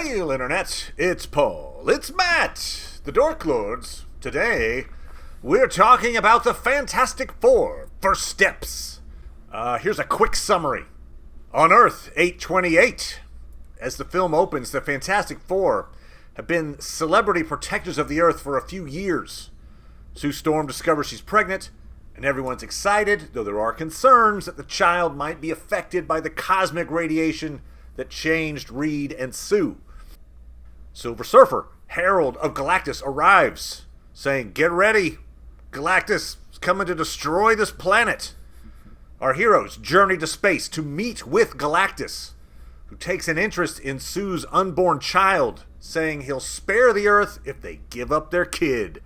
Hail Internet, it's Paul, it's Matt, the Dork Lords. Today, we're talking about the Fantastic Four, First Steps. Here's a quick summary. On Earth 828, as the film opens, the Fantastic Four have been celebrity protectors of the Earth for a few years. Sue Storm discovers she's pregnant, and everyone's excited, though there are concerns that the child might be affected by the cosmic radiation that changed Reed and Sue. Silver Surfer, Herald of Galactus, arrives, saying, "Get ready, Galactus is coming to destroy this planet." Our heroes journey to space to meet with Galactus, who takes an interest in Sue's unborn child, saying he'll spare the Earth if they give up their kid.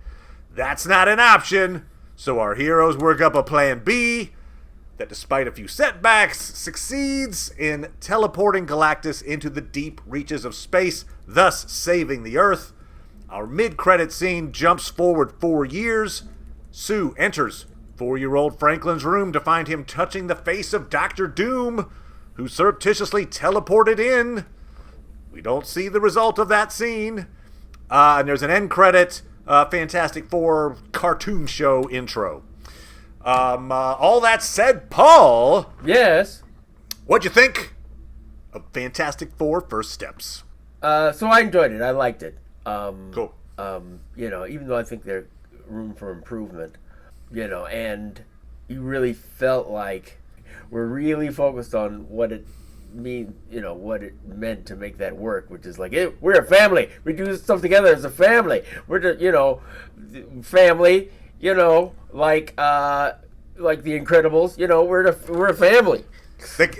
That's not an option, so our heroes work up a plan B that, despite a few setbacks, succeeds in teleporting Galactus into the deep reaches of space, thus saving the Earth. Our mid-credit scene jumps forward 4 years. Sue enters 4-year-old Franklin's room to find him touching the face of Dr. Doom, who surreptitiously teleported in. We don't see the result of that scene. And there's an end credit Fantastic Four cartoon show intro. All that said, Paul. Yes. What'd you think of Fantastic Four First Steps? So I enjoyed it. I liked it. Cool. Even though I think there's room for improvement, and you really felt like we're really focused on what it what it meant to make that work, which is like, hey, we're a family. We do this stuff together as a family. We're just, family, like the Incredibles, we're a family.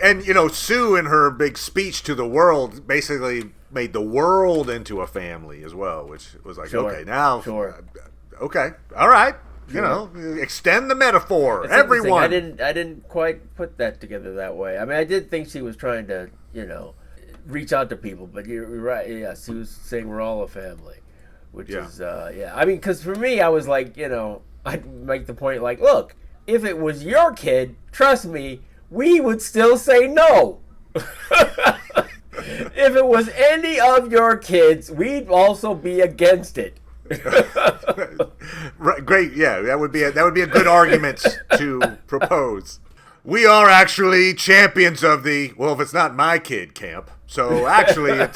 And, Sue, in her big speech to the world, basically made the world into a family as well, which was like, Sure. Okay, now, Sure. Okay, all right, Sure. Extend the metaphor, It's everyone. I didn't quite put that together that way. I mean, I did think she was trying to, reach out to people, but you're right. Yeah, she was saying we're all a family, which is, I mean, because for me, I was like, I'd make the point like, look, if it was your kid, trust me, we would still say no. If it was any of your kids, we'd also be against it. Right, great, yeah, that would be a good argument to propose. We are actually champions of the, well, if it's not my kid camp. So actually,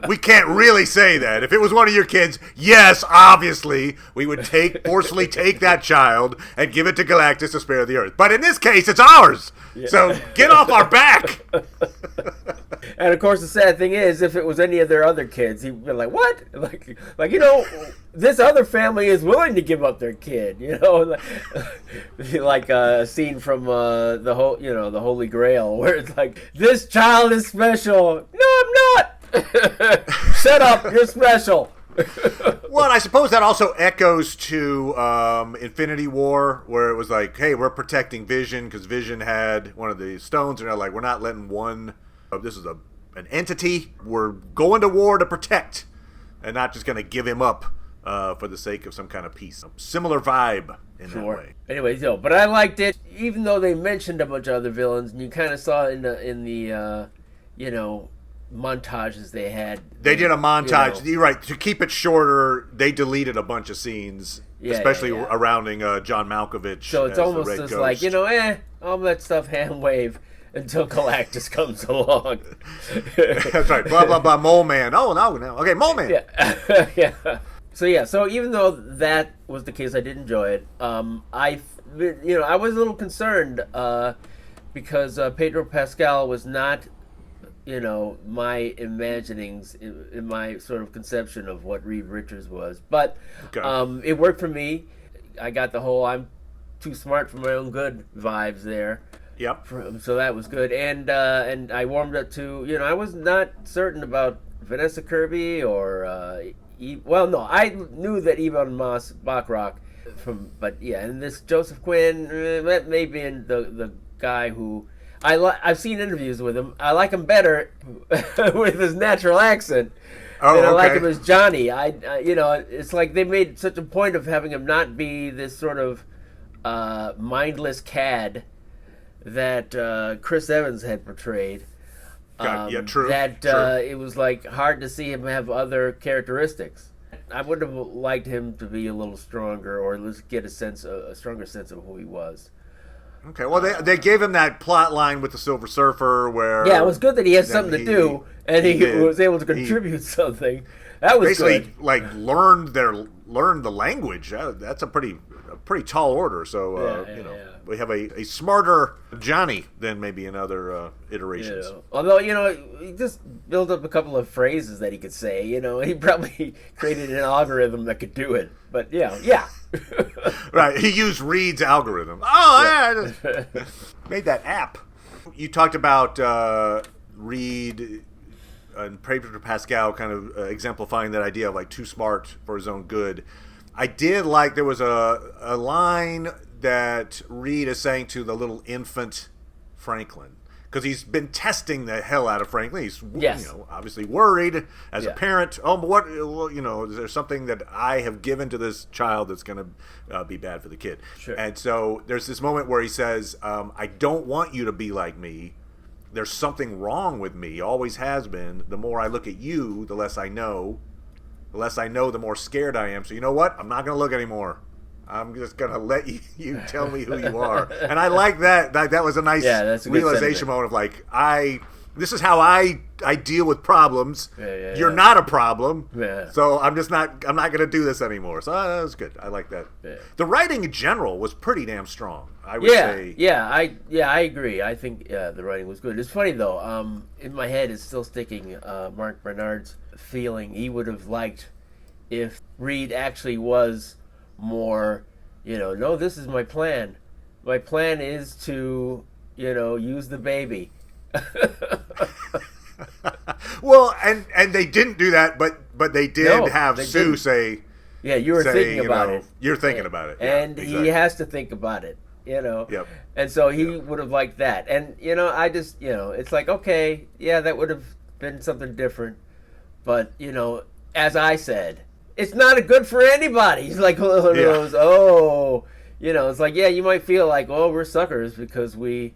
we can't really say that. If it was one of your kids, yes, obviously, we would forcefully take that child and give it to Galactus to spare the Earth. But in this case, it's ours. Yeah. So get off our back. And of course, the sad thing is, if it was any of their other kids, he'd be like, "What? Like this other family is willing to give up their kid." Like a scene from the Holy Grail, where it's like, "This child is special." No, I'm not. Shut up. You're special. Well, I suppose that also echoes to Infinity War, where it was like, "Hey, we're protecting Vision because Vision had one of the stones," and they're like, "We're not letting one. This is an entity we're going to war to protect, and not just going to give him up for the sake of some kind of peace." Similar vibe in that way. Anyways, but I liked it, even though they mentioned a bunch of other villains, and you kind of saw in the montages they had. They did a montage. You're right. To keep it shorter, they deleted a bunch of scenes, especially surrounding John Malkovich. So it's almost just like, all that stuff hand wave until Galactus comes along. That's right. Blah, blah, blah, Mole Man. Oh, no. Okay, Mole Man. Yeah. Yeah. So even though that was the case, I did enjoy it. I was a little concerned because Pedro Pascal was not, my imaginings, in my sort of conception of what Reed Richards was. But it worked for me. I got the whole I'm too smart for my own good vibes there. Yep. So that was good, and I warmed up to, I was not certain about Vanessa Kirby or I knew that Yvonne Moss Bachrach and this Joseph Quinn, that may be the guy who I've seen interviews with him. I like him better with his natural accent. And I like him as Johnny. It's like they made such a point of having him not be this sort of mindless cad that Chris Evans had portrayed. Yeah, true. That true. it was like hard to see him have other characteristics. I would have liked him to be a little stronger, or at least get a stronger sense of who he was. Okay, well, they gave him that plot line with the Silver Surfer where... Yeah, it was good that he had something to do, and he was able to He contribute something. That was basically, good. like, learned the language. That's a pretty tall order. So, we have a smarter Johnny than maybe in other iterations. Although, he just built up a couple of phrases that he could say. He probably created an algorithm that could do it. But, yeah. Right, he used Reed's algorithm. Oh, yeah. Made that app. You talked about Reed and Pedro Pascal kind of exemplifying that idea of like too smart for his own good. I did like there was a line that Reed is saying to the little infant Franklin, because he's been testing the hell out of Franklin. He's obviously worried as a parent. Oh, what is there something that I have given to this child that's going to be bad for the kid? Sure. And so there's this moment where he says, "I don't want you to be like me. There's something wrong with me. Always has been. The more I look at you, the less I know. The less I know, the more scared I am. So you know what? I'm not going to look anymore. I'm just going to let you tell me who you are." And I like that. That was a nice realization moment of like, this is how I deal with problems. You're not a problem. Yeah. So I'm not going to do this anymore. So that was good. I like that. Yeah. The writing in general was pretty damn strong, I would say. I agree. I think the writing was good. It's funny though. In my head, it's still sticking. Mark Bernard's feeling he would have liked if Reed actually was more, no, this is my plan. My plan is to, use the baby. Well, and they didn't do that, but they did have Sue say, "Yeah, you were thinking about it. You're thinking about it." And he has to think about it, Yep. And so he would have liked that. And, I just, it's like, okay, yeah, that would have been something different. But, as I said, it's not good for anybody. He's like, it's like, yeah, you might feel like, oh, we're suckers because we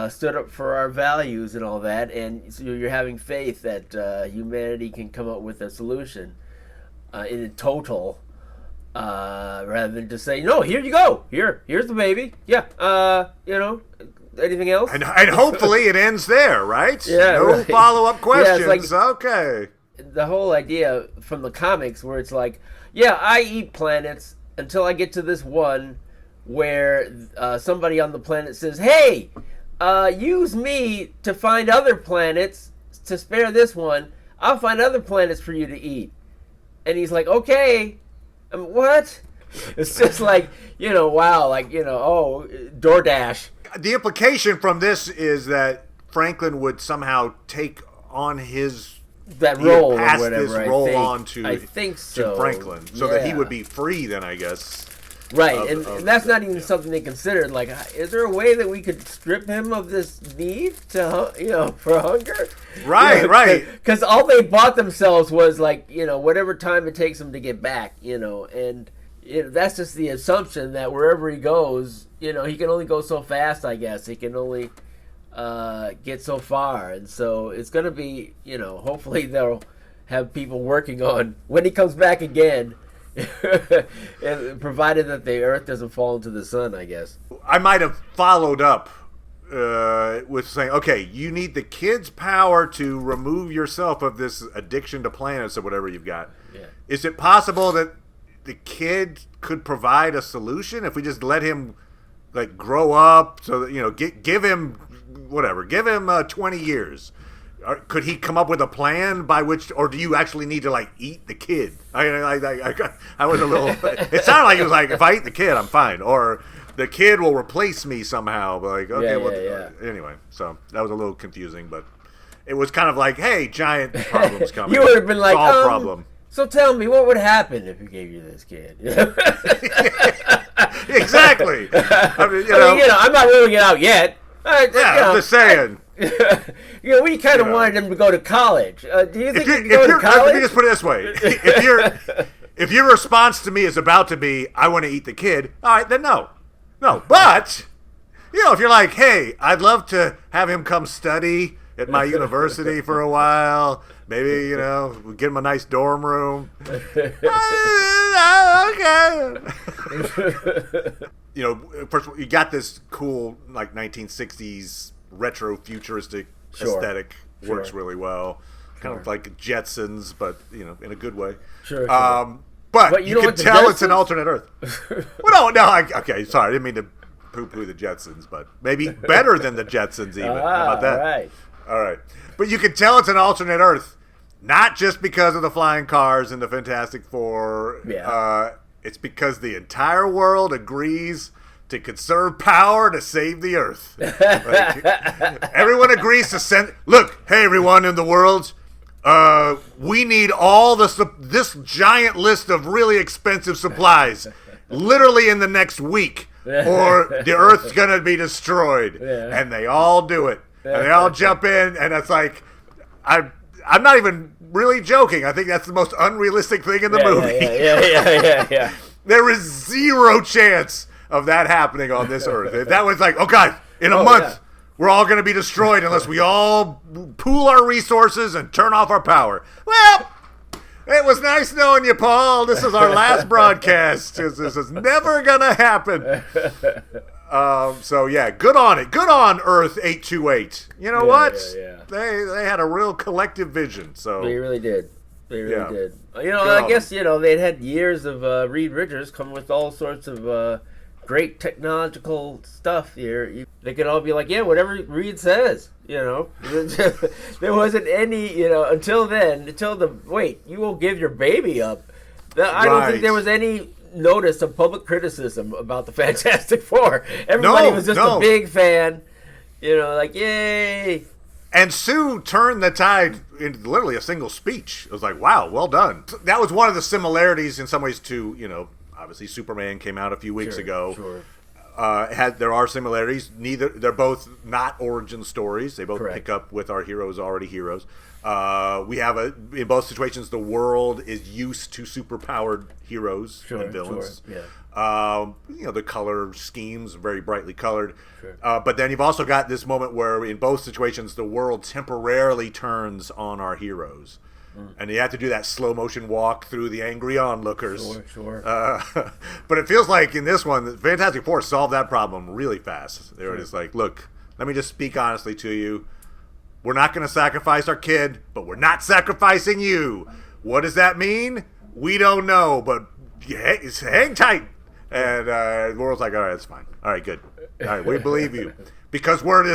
stood up for our values and all that, and so you're having faith that humanity can come up with a solution in total, rather than just say, no, here you go, here's the baby, anything else, and hopefully it ends there, right? Right. Follow-up questions. It's like, okay, the whole idea from the comics where it's like, yeah, I eat planets until I get to this one where somebody on the planet says, hey, use me to find other planets to spare this one. I'll find other planets for you to eat. And he's like, okay. What? It's just like, wow, like, DoorDash. The implication from this is that Franklin would somehow take on that role, pass or whatever. This role on to Franklin, so that he would be free then, I guess. Right, and that's not even something they considered. Like, is there a way that we could strip him of this need to, for hunger? Right, right. Because all they bought themselves was like, whatever time it takes him to get back, and that's just the assumption that wherever he goes, he can only go so fast. I guess he can only get so far, and so it's gonna be, hopefully they'll have people working on when he comes back again. And provided that the Earth doesn't fall into the sun, I guess. I might have followed up with saying, okay, you need the kid's power to remove yourself of this addiction to planets or whatever you've got. Yeah. Is it possible that the kid could provide a solution if we just let him like grow up? So that, give him 20 years. Could he come up with a plan by which, or do you actually need to like eat the kid? I was a little. It sounded like it was like, if I eat the kid, I'm fine, or the kid will replace me somehow. But like, okay, anyway, so that was a little confusing, but it was kind of like, hey, giant problems coming. You would have been like, problem. So tell me, what would happen if we gave you this kid? Exactly. I'm not ruling it out yet. I'm just saying. We kind of wanted him to go to college. Do you think he can go to college? Let me just put it this way: if your response to me is about to be, "I want to eat the kid," all right, then no. But if you're like, "Hey, I'd love to have him come study at my university for a while. Maybe, we get him a nice dorm room. Okay. First of all, you got this cool, like, 1960s retro futuristic aesthetic. Works really well. Kind of like Jetsons, but, in a good way. Sure. But you can tell it's an alternate Earth. Well, okay, sorry. I didn't mean to poo-poo the Jetsons, but maybe better than the Jetsons even. How about that? All right. But you can tell it's an alternate Earth, not just because of the flying cars and the Fantastic Four. Yeah. It's because the entire world agrees to conserve power to save the Earth. Everyone agrees to send... Look, hey, everyone in the world... we need all this giant list of really expensive supplies literally in the next week, or the Earth's gonna be destroyed. Yeah. And they all do it, and they all jump in, and it's like, I'm not even really joking. I think that's the most unrealistic thing in the movie. Yeah. There is zero chance of that happening on this Earth. If that was like, oh God, in a month. Yeah. We're all going to be destroyed unless we all pool our resources and turn off our power. Well, it was nice knowing you, Paul. This is our last broadcast. This is never going to happen. So, yeah, good on it. Good on Earth 828. You know what? Yeah. They had a real collective vision. So they really did. They really did. I guess, they'd had years of Reed Richards come with all sorts of... great technological stuff here. They could all be like, yeah, whatever Reed says, There wasn't any, until you will give your baby up. I don't think there was any notice of public criticism about the Fantastic Four. Everybody was just a big fan, like, yay. And Sue turned the tide in literally a single speech. It was like, wow, well done. That was one of the similarities in some ways to, obviously, Superman came out a few weeks ago. Sure. There are similarities. They're both not origin stories. They both pick up with our heroes already heroes. We have in both situations, the world is used to superpowered heroes and villains. Sure. Yeah. The color schemes very brightly colored. Sure. But then you've also got this moment where in both situations, the world temporarily turns on our heroes. And you have to do that slow motion walk through the angry onlookers. Sure. But it feels like in this one, the Fantastic Four solved that problem really fast. They were just like, look, let me just speak honestly to you. We're not going to sacrifice our kid, but we're not sacrificing you. What does that mean? We don't know, but hang tight. And the world's like, all right, that's fine. All right, good. All right, we believe you. Because we're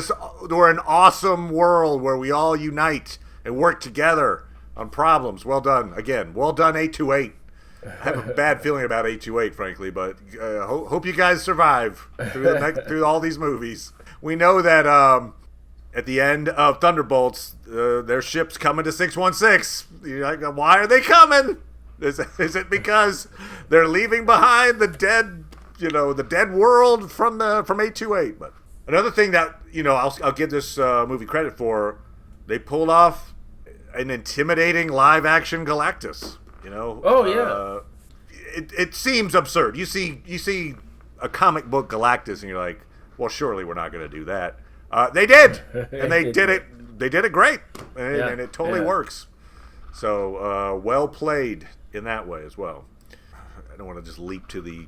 an awesome world where we all unite and work together on problems. Well done. Again, well done, 828. I have a bad feeling about 828, frankly, but hope you guys survive through all these movies. We know that at the end of Thunderbolts, their ship's coming to 616. You're like, why are they coming? Is it because they're leaving behind the dead, the dead world from 828? But another thing that I'll give this movie credit for, they pulled off an intimidating live-action Galactus. Oh yeah. It seems absurd. You see a comic book Galactus, and you're like, well, surely we're not going to do that. They did, and they did it. They did it great, and it totally works. So well played in that way as well. I don't want to just leap to the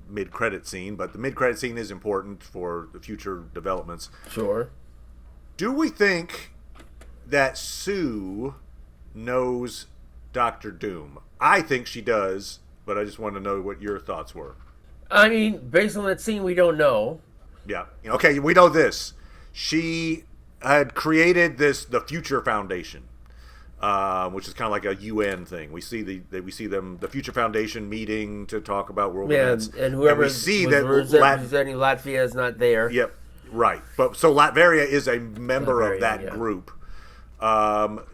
mid-credit scene, but the mid-credit scene is important for the future developments. Sure. Do we think that Sue knows Dr. Doom? I think she does, but I just want to know what your thoughts were. I mean, based on that scene, we don't know. Yeah. Okay, we know this. She had created the Future Foundation, which is kind of like a UN thing. We see the Future Foundation meeting to talk about world events. And whoever we see representing Latvia is not there. Yep. Right. But so Latveria is a member of that group.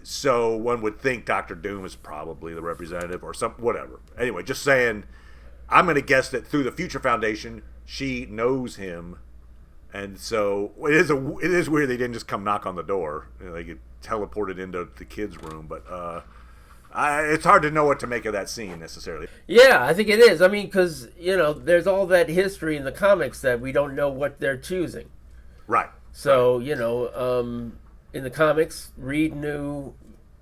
So one would think Dr. Doom is probably the representative or whatever. Anyway, just saying, I'm going to guess that through the Future Foundation, she knows him. And so it is weird they didn't just come knock on the door. They get teleported into the kids' room. But it's hard to know what to make of that scene necessarily. Yeah, I think it is. I mean, because, there's all that history in the comics that we don't know what they're choosing. Right. So, in the comics, Reed knew,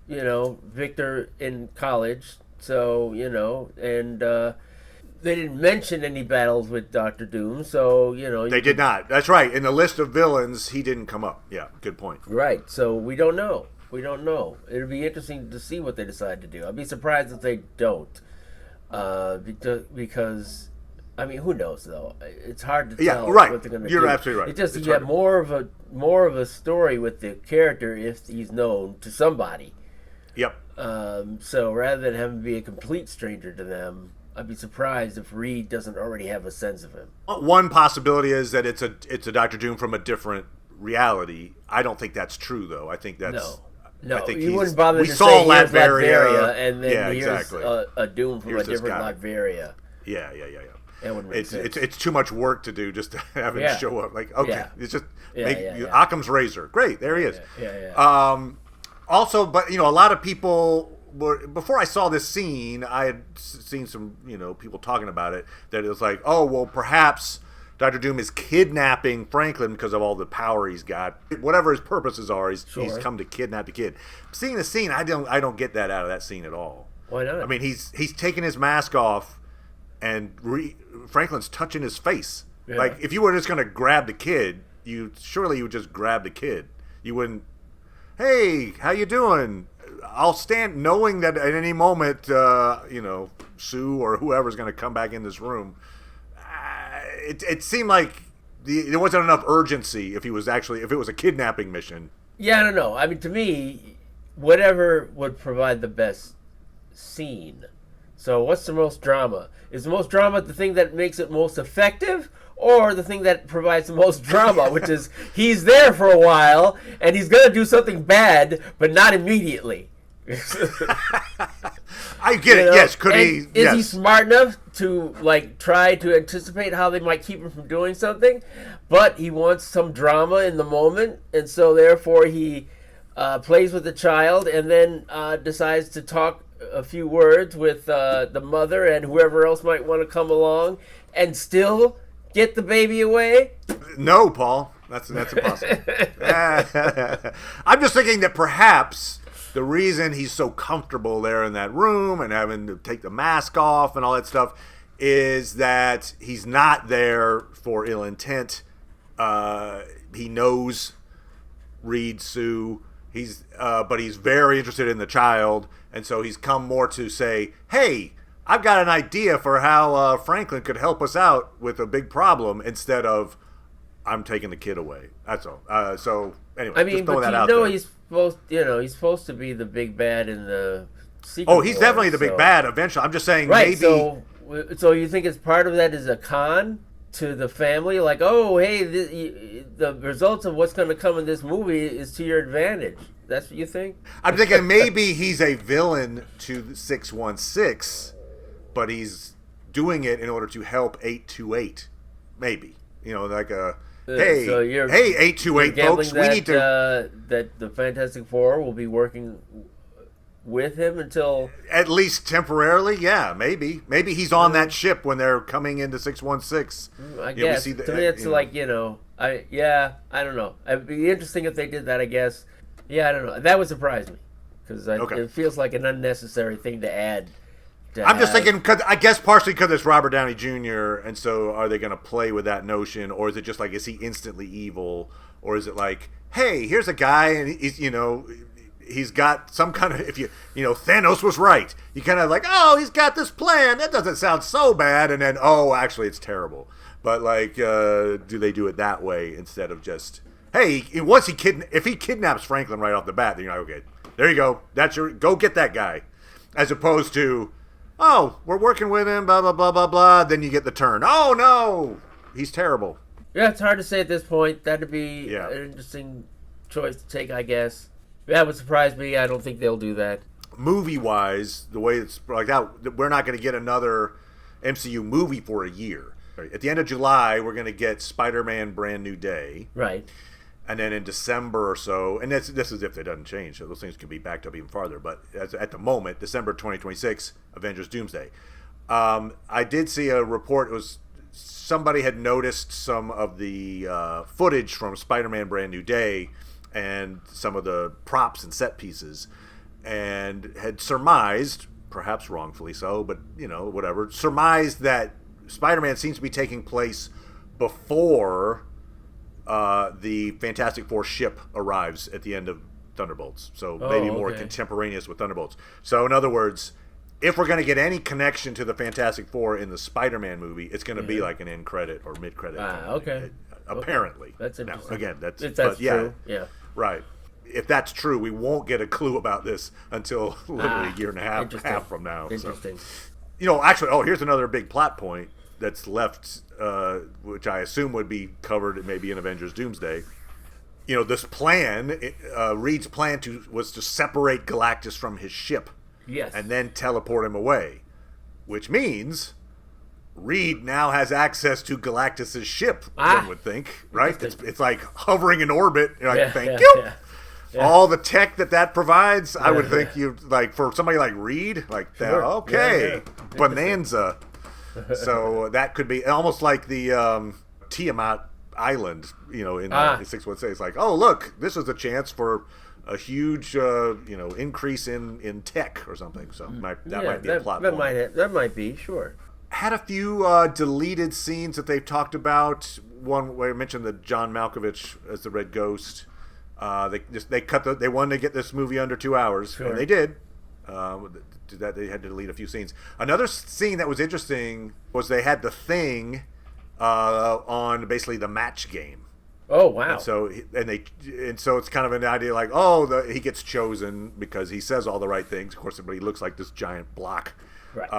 Victor in college. So, and they didn't mention any battles with Doctor Doom. So, They did not. That's right. In the list of villains, he didn't come up. Yeah, good point. Right. So we don't know. We don't know. It'll be interesting to see what they decide to do. I'd be surprised if they don't. Because, I mean, who knows though? It's hard to tell what they're going to do. You're absolutely right. It's just you get more of a story with the character if he's known to somebody. Yep. So rather than having to be a complete stranger to them, I'd be surprised if Reed doesn't already have a sense of him. One possibility is that it's a Doctor Doom from a different reality. I don't think that's true though. I think that's No, I think he wouldn't bother we to saw say here's Latveria, and then here's exactly. a Doom from Here's a different Latveria. Yeah. That wouldn't make sense. It's too much work to do just to have him show up. Like, okay, it's just Occam's razor. Great, there he is. Yeah. Also, but a lot of people were, before I saw this scene, I had seen some people talking about it, that it was like, oh well, perhaps Dr. Doom is kidnapping Franklin because of all the power he's got. Whatever his purposes are, he's come to kidnap the kid. Seeing the scene, I don't get that out of that scene at all. Why not? I mean, he's taking his mask off, and Franklin's touching his face. Yeah. Like, if you were just going to grab the kid, you would just grab the kid. You wouldn't, hey, how you doing? I'll stand knowing that at any moment, Sue or whoever's going to come back in this room. It seemed like there wasn't enough urgency if it was a kidnapping mission. Yeah, I don't know. I mean, to me, whatever would provide the best scene. So what's the most drama? Is the most drama the thing that makes it most effective, or the thing that provides the most drama, which is he's there for a while and he's going to do something bad, but not immediately? I get it. Yes, could he? Is he smart enough to try to anticipate how they might keep him from doing something? But he wants some drama in the moment, and so therefore he plays with the child, and then decides to talk a few words with the mother and whoever else might want to come along, and still get the baby away. No, Paul, that's impossible. I'm just thinking that perhaps the reason he's so comfortable there in that room and having to take the mask off and all that stuff is that he's not there for ill intent. He knows Reed, Sue. But he's very interested in the child, and so he's come more to say, "Hey, I've got an idea for how Franklin could help us out with a big problem," instead of, "I'm taking the kid away." That's all. So anyway, I mean, just throwing that out there. He's supposed to be the big bad in the sequel. Oh, he's definitely the big bad eventually. I'm just saying, right? Maybe. So you think it's part of that is a con to the family, like, oh, hey, the results of what's going to come in this movie is to your advantage. That's what you think? I'm thinking maybe he's a villain to 616, but he's doing it in order to help 828. Maybe, like a hey, so hey, 828 folks, we need to that the Fantastic Four will be working with him until at least temporarily. Yeah, maybe he's on that ship when they're coming into 616. I guess to me it's I don't know. It'd be interesting if they did that. I guess. Yeah, I don't know. That would surprise me because it feels like an unnecessary thing to add. I'm just thinking, I guess partially because it's Robert Downey Jr., and so are they going to play with that notion, or is it just like, is he instantly evil, or is it like, hey, here's a guy, and he's got some kind of, Thanos was right. You kind of like, oh, he's got this plan. That doesn't sound so bad, and then, oh, actually, it's terrible. But do they do it that way instead of just, hey, if he kidnaps Franklin right off the bat, then you're like, okay, there you go. Go get that guy, as opposed to, oh, we're working with him, blah, blah, blah, blah, blah. Then you get the turn. Oh, no, he's terrible. Yeah, it's hard to say at this point. That'd be an interesting choice to take, I guess. That would surprise me. I don't think they'll do that. Movie-wise, the way it's like that, we're not going to get another MCU movie for a year. At the end of July, we're going to get Spider-Man Brand New Day. Right. And then in December or so, and this is if it doesn't change, so those things can be backed up even farther, but at the moment, December 2026, Avengers Doomsday. I did see a report, it was somebody had noticed some of the footage from Spider-Man Brand New Day, and some of the props and set pieces, and had surmised, perhaps wrongfully so, but whatever, surmised that Spider-Man seems to be taking place before the Fantastic Four ship arrives at the end of Thunderbolts. So maybe more contemporaneous with Thunderbolts. So in other words, if we're going to get any connection to the Fantastic Four in the Spider-Man movie, it's going to be like an end credit or mid credit. Apparently. That's interesting. Now, again, that's true. Yeah. Right. If that's true, we won't get a clue about this until literally a year and a half from now. Interesting. So. Actually, here's another big plot point that's left, which I assume would be covered maybe in Avengers Doomsday. This plan, Reed's plan was to separate Galactus from his ship. Yes. And then teleport him away, which means Reed now has access to Galactus's ship. One would think, right? It's like hovering in orbit. Thank you. Yeah. All the tech that provides, I would think you like for somebody like Reed, like that. Sure. Okay, bonanza. So that could be almost like the Tiamat Island, in 616. It's like, oh look, this is a chance for a huge, increase in tech or something. So that might be a plot point. That might be, sure. Had a few deleted scenes that they've talked about. One where I mentioned the John Malkovich as the Red Ghost. They wanted to get this movie under 2 hours, and they did. That they had to delete a few scenes. Another scene that was interesting was they had the Thing on basically the match game. Oh wow! And so it's kind of an idea like, he gets chosen because he says all the right things. Of course, but he looks like this giant block. Right.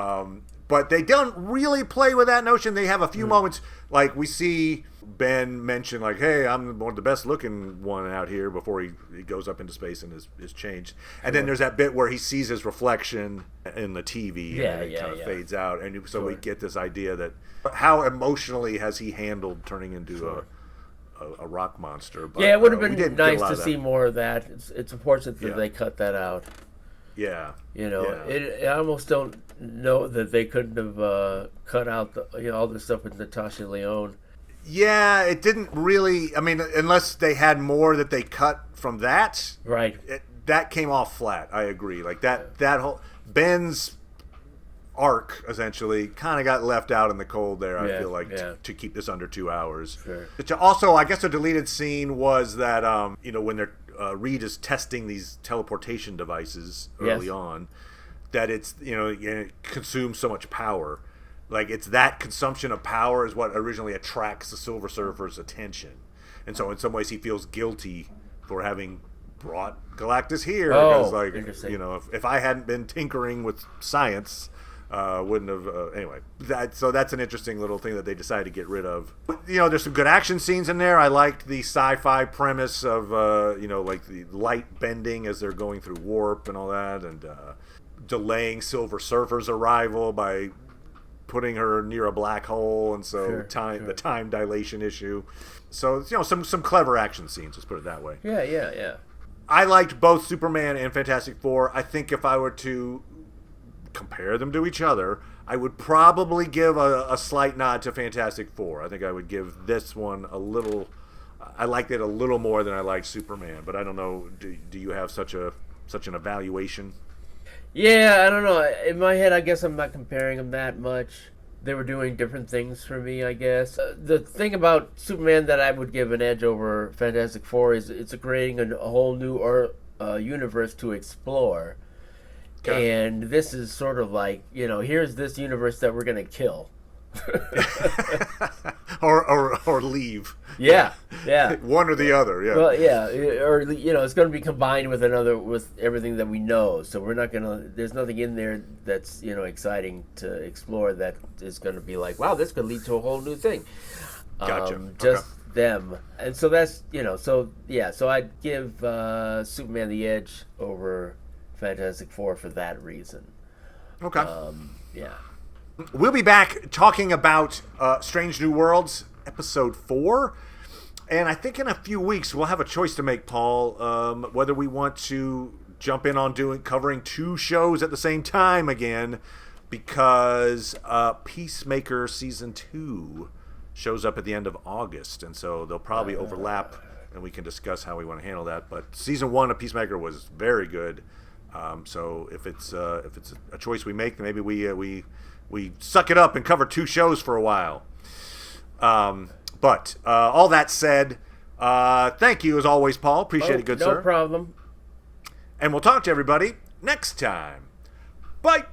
But they don't really play with that notion. They have a few moments, like we see Ben mention, like, hey, I'm one of the best looking one out here before he goes up into space and is changed. And then there's that bit where he sees his reflection in the TV and it kind of fades out. And so we get this idea that how emotionally has he handled turning into a rock monster. But, it would have been nice to see more of that. It's unfortunate that they cut that out. Yeah. I almost don't know that they couldn't have cut out all the stuff with Natasha Lyonne. Yeah, it didn't really. I mean, unless they had more that they cut from that. Right. That came off flat. I agree. Like that whole Ben's arc essentially kind of got left out in the cold there. I feel like to keep this under 2 hours. Sure. Also, I guess a deleted scene was that when they're Reed is testing these teleportation devices early on, that it's it consumes so much power. Like it's that consumption of power is what originally attracts the Silver Surfer's attention, and so in some ways he feels guilty for having brought Galactus here. Because interesting. If I hadn't been tinkering with science, wouldn't have. Anyway, so that's an interesting little thing that they decided to get rid of. There's some good action scenes in there. I liked the sci-fi premise of like the light bending as they're going through warp and all that, and delaying Silver Surfer's arrival by putting her near a black hole, and so the time dilation issue. So some clever action scenes. Let's put it that way. Yeah. I liked both Superman and Fantastic Four. I think if I were to compare them to each other, I would probably give a slight nod to Fantastic Four. I think I would give this one a little. I liked it a little more than I liked Superman, but I don't know. Do you have such an evaluation? Yeah, I don't know. In my head, I guess I'm not comparing them that much. They were doing different things for me, I guess. The thing about Superman that I would give an edge over Fantastic Four is it's creating a whole new universe to explore. Okay. And this is sort of like, here's this universe that we're going to kill. or leave. Yeah. One or the other. Yeah. Well, yeah, or it's going to be combined with everything that we know. So we're not going to. There's nothing in there that's exciting to explore that is going to be like, wow, this could lead to a whole new thing. Gotcha. Just them, and so that's So I'd give Superman the edge over Fantastic Four for that reason. Okay. Yeah. We'll be back talking about Strange New Worlds, Episode 4. And I think in a few weeks we'll have a choice to make, Paul, whether we want to jump in on covering 2 shows at the same time again, because Peacemaker Season 2 shows up at the end of August. And so they'll probably overlap and we can discuss how we want to handle that. But season 1 of Peacemaker was very good. So if it's a choice we make, then maybe we suck it up and cover 2 shows for a while. But all that said, thank you as always, Paul. Appreciate it, good sir. No problem. And we'll talk to everybody next time. Bye.